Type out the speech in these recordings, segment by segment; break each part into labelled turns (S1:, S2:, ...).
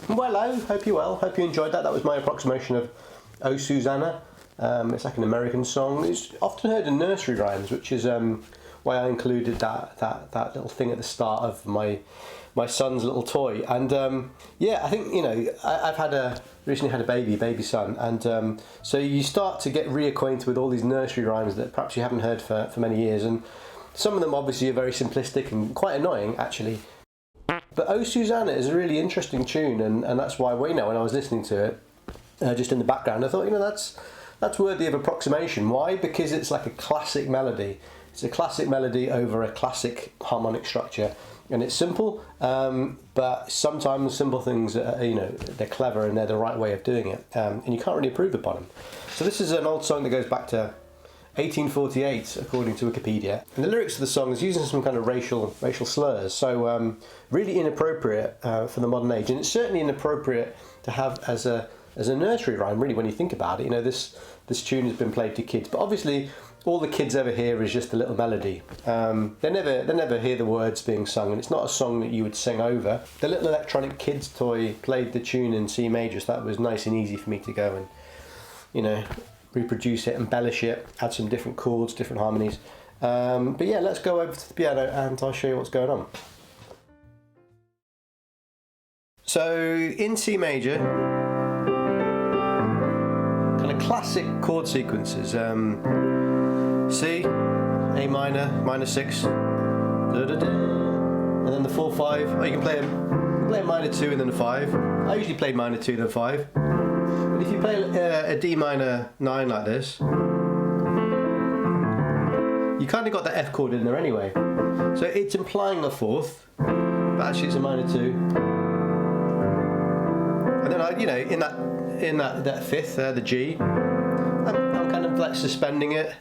S1: Well, hello, hope you're well, hope you enjoyed that. That was my approximation of Oh Susanna. It's like an American song. It's often heard in nursery rhymes, which is why I included that little thing at the start of my son's little toy. And yeah, I think, you know, I've recently had a baby son, and so you start to get reacquainted with all these nursery rhymes that perhaps you haven't heard for many years, and some of them obviously are very simplistic and quite annoying actually. But Oh Susanna is a really interesting tune, and that's why, you know, when I was listening to it, just in the background, I thought, you know, that's worthy of approximation. Why? Because it's like a classic melody. It's a classic melody over a classic harmonic structure, and it's simple, but sometimes simple things, you know, they're clever and they're the right way of doing it, and you can't really improve upon them. So this is an old song that goes back to 1848, according to Wikipedia. And the lyrics of the song is using some kind of racial slurs, so really inappropriate for the modern age, and it's certainly inappropriate to have as a nursery rhyme. Really, when you think about it, you know, this tune has been played to kids, but obviously all the kids ever hear is just a little melody. They never hear the words being sung, and it's not a song that you would sing over. The little electronic kids toy played the tune in C major, so that was nice and easy for me to go and, you know, reproduce it, embellish it, add some different chords, different harmonies. But yeah, let's go over to the piano and I'll show you what's going on. So in C major, kind of classic chord sequences. C, A minor, minor 6, da, da, da, and then the 4, 5. Oh, you can play a minor 2 and then a 5. I usually play minor 2 then 5. But if you play a D minor 9 like this, you kind of got the F chord in there anyway. So it's implying a 4th, but actually it's a minor 2. And then you know, in that 5th there, the G, I'm kind of like suspending it,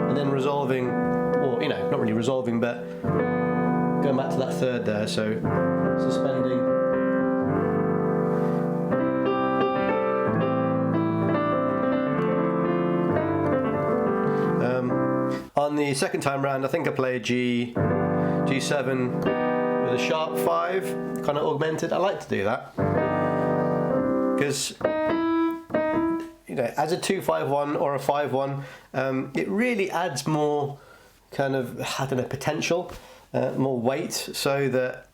S1: and then resolving, or you know, not really resolving, but going back to that 3rd there. So suspending. On the second time round, I think I play a G7 with a sharp 5, kind of augmented. I like to do that because, you know, as a 2-5-1 or a 5-1, it really adds more kind of, I don't know, potential, more weight, so that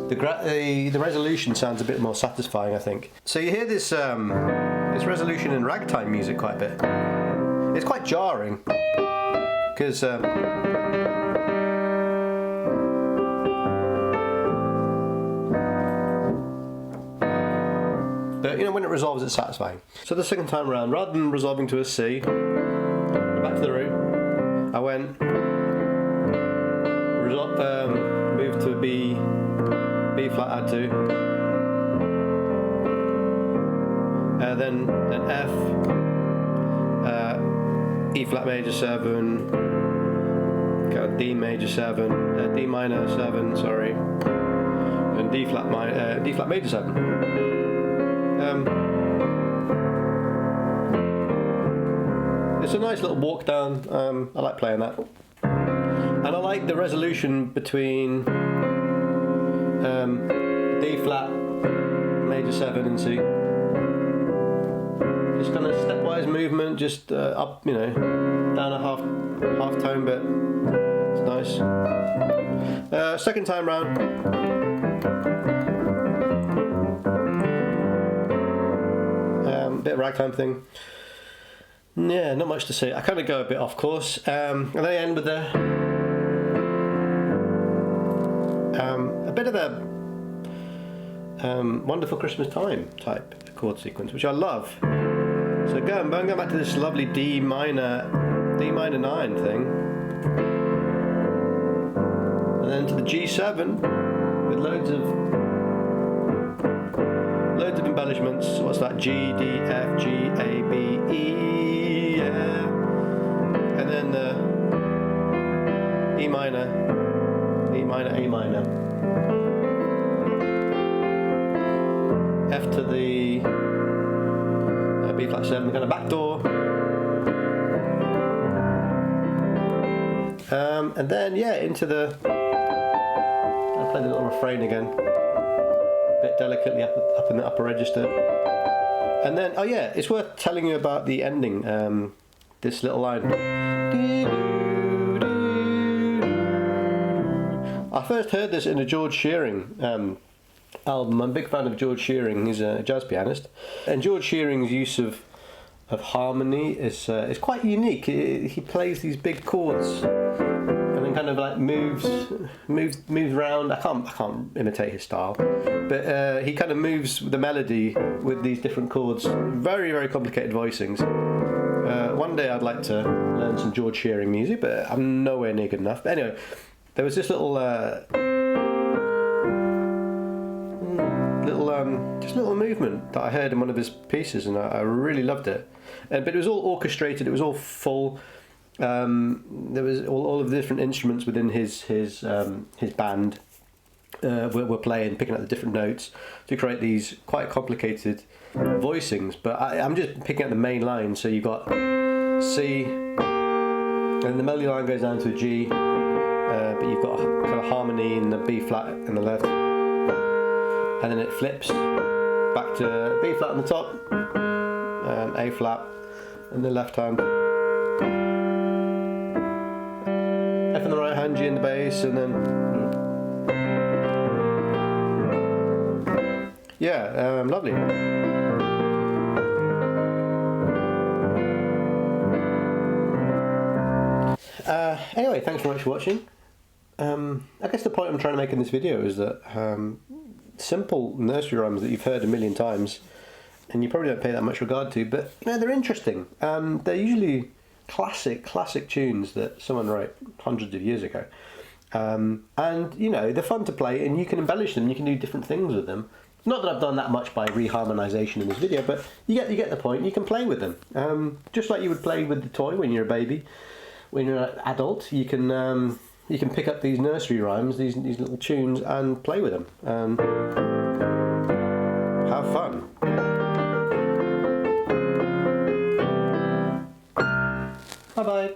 S1: the resolution sounds a bit more satisfying, I think. So you hear this resolution in ragtime music quite a bit. It's quite jarring because but you know, when it resolves, it's satisfying. So the second time around, rather than resolving to a C, back to the root, I went moved to a B flat add 2, then an F. E flat major 7, kind of D major 7, D minor 7, sorry, and D flat major 7. It's a nice little walk down. I like playing that, and I like the resolution between D flat major 7 and C. Just kind of stepwise movement, just up, you know, down a half tone bit. It's nice. Second time round. Bit of ragtime thing. Yeah, not much to say. I kind of go a bit off course, and then I end with a bit of a Wonderful Christmas Time type chord sequence, which I love. So going back to this lovely D minor 9 thing, and then to the G7 with loads of embellishments. What's that? G, D, F, G, A, B, E, yeah. And then the E minor, A minor, F to the B flat 7, kind of backdoor. And then yeah, into the, I play the little refrain again, a bit delicately up in the upper register. And then, oh yeah, it's worth telling you about the ending, this little line. I first heard this in a George Shearing album. I'm a big fan of George Shearing. He's a jazz pianist, and George Shearing's use of harmony is quite unique. He plays these big chords and then kind of like moves around. I can't imitate his style, but he kind of moves the melody with these different chords. Very, very complicated voicings. One day I'd like to learn some George Shearing music, but I'm nowhere near good enough. But anyway, there was this little little movement that I heard in one of his pieces, and I really loved it. But it was all orchestrated. It was all full. There was all of the different instruments within his band were playing, picking up the different notes to create these quite complicated voicings. But I'm just picking up the main line. So you've got C, and the melody line goes down to a G, but you've got a kind of harmony in the B flat in the left, and then it flips back to B flat on the top, A flat in the left hand, F in the right hand, G in the bass, and then yeah, lovely. Anyway, thanks very much for watching. I guess the point I'm trying to make in this video is that simple nursery rhymes that you've heard a million times and you probably don't pay that much regard to, but you know, they're interesting. They're usually classic tunes that someone wrote hundreds of years ago, and you know, they're fun to play and you can embellish them, you can do different things with them. Not that I've done that much by reharmonization in this video, but you get the point. You can play with them, just like you would play with the toy when you're a baby. When you're an adult, you can pick up these nursery rhymes, these little tunes, and play with them and have fun. Bye bye.